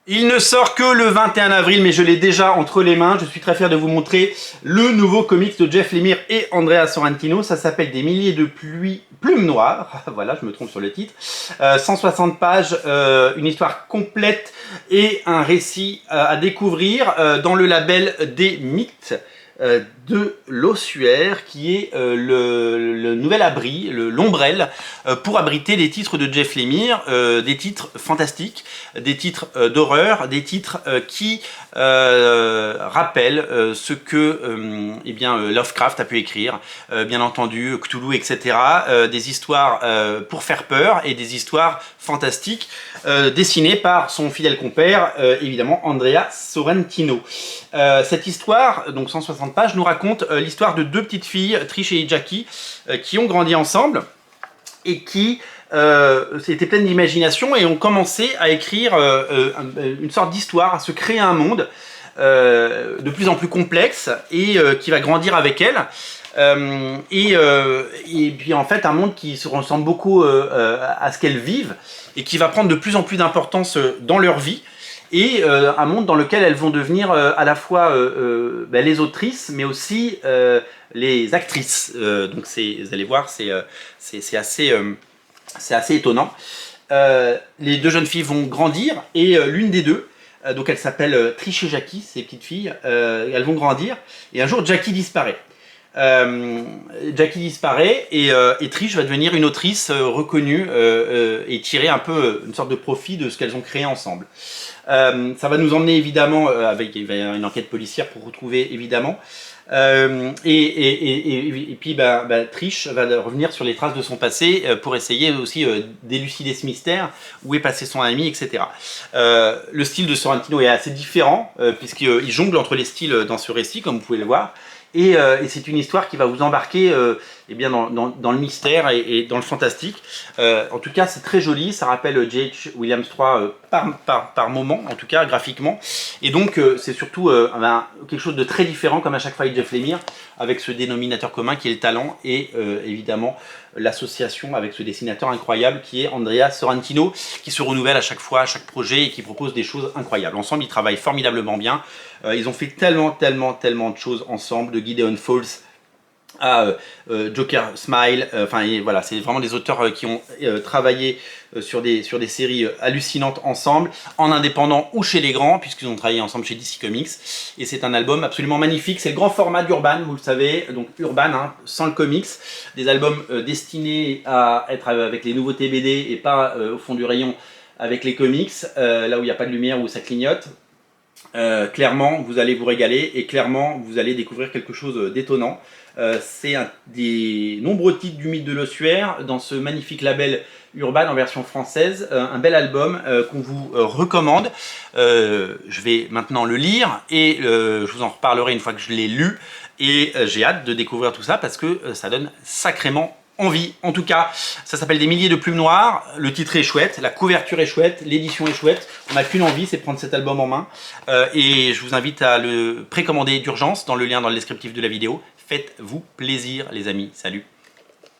Il ne sort que le 21 avril, mais je l'ai déjà entre les mains. Je suis très fier de vous montrer le nouveau comics de Jeff Lemire et Andrea Sorrentino. Ça s'appelle Des milliers de plumes noires. Voilà, je me trompe sur le titre. 160 pages, une histoire complète et un récit à découvrir dans le label des Mythes de l'Ossuaire, qui est le nouvel abri, l'ombrelle, pour abriter les titres de Jeff Lemire, des titres fantastiques, des titres d'horreur, des titres qui rappellent ce que eh bien, Lovecraft a pu écrire, bien entendu, Cthulhu, etc. Des histoires pour faire peur et des histoires fantastiques dessinées par son fidèle compère, évidemment, Andrea Sorrentino. Cette histoire, donc 160 pages, nous raconte l'histoire de deux petites filles, Trish et Jackie, qui ont grandi ensemble et qui étaient pleines d'imagination et ont commencé à écrire une sorte d'histoire, à se créer un monde de plus en plus complexe et qui va grandir avec elles. Et puis en fait un monde qui se ressemble beaucoup à ce qu'elles vivent et qui va prendre de plus en plus d'importance dans leur vie. Et un monde dans lequel elles vont devenir à la fois les autrices, mais aussi les actrices. Donc vous allez voir, c'est assez étonnant. Les deux jeunes filles vont grandir, et l'une des deux, donc elle s'appelle Trish et Jackie, ces petites filles, elles vont grandir, et un jour Jackie disparaît. Jackie disparaît et Trish va devenir une autrice reconnue et tirer un peu une sorte de profit de ce qu'elles ont créé ensemble. Ça va nous emmener évidemment avec une enquête policière pour retrouver évidemment et puis Trish va revenir sur les traces de son passé pour essayer aussi d'élucider ce mystère, où est passé son ami, etc. Le style de Sorrentino est assez différent puisqu'il jongle entre les styles dans ce récit, comme vous pouvez le voir. Et c'est une histoire qui va vous embarquer eh bien dans le mystère et dans le fantastique. En tout cas, c'est très joli, ça rappelle J.H. Williams 3 par moment, en tout cas graphiquement. Et donc, c'est surtout quelque chose de très différent, comme à chaque fois avec Jeff Lemire, avec ce dénominateur commun qui est le talent et évidemment l'association avec ce dessinateur incroyable qui est Andrea Sorrentino, qui se renouvelle à chaque fois, à chaque projet, et qui propose des choses incroyables. Ensemble, ils travaillent formidablement bien. Ils ont fait tellement de choses ensemble, de Gideon Falls à Joker Smile, voilà, c'est vraiment des auteurs qui ont travaillé sur des séries hallucinantes ensemble, en indépendant ou chez les grands, puisqu'ils ont travaillé ensemble chez DC Comics, et c'est un album absolument magnifique. C'est le grand format d'Urban, vous le savez, donc Urban, hein, sans le comics, des albums destinés à être avec les nouveautés BD et pas au fond du rayon avec les comics, là où il n'y a pas de lumière, où ça clignote. Clairement, vous allez vous régaler et clairement, vous allez découvrir quelque chose d'étonnant. C'est un des nombreux titres du Mythe de l'Ossuaire dans ce magnifique label Urban en version française. Un bel album qu'on vous recommande. Je vais maintenant le lire et je vous en reparlerai une fois que je l'ai lu. Et j'ai hâte de découvrir tout ça parce que ça donne sacrément envie. En tout cas, ça s'appelle Des milliers de plumes noires. Le titre est chouette, la couverture est chouette, l'édition est chouette. On n'a qu'une envie, c'est de prendre cet album en main. Et je vous invite à le précommander d'urgence dans le lien dans le descriptif de la vidéo. Faites-vous plaisir, les amis. Salut!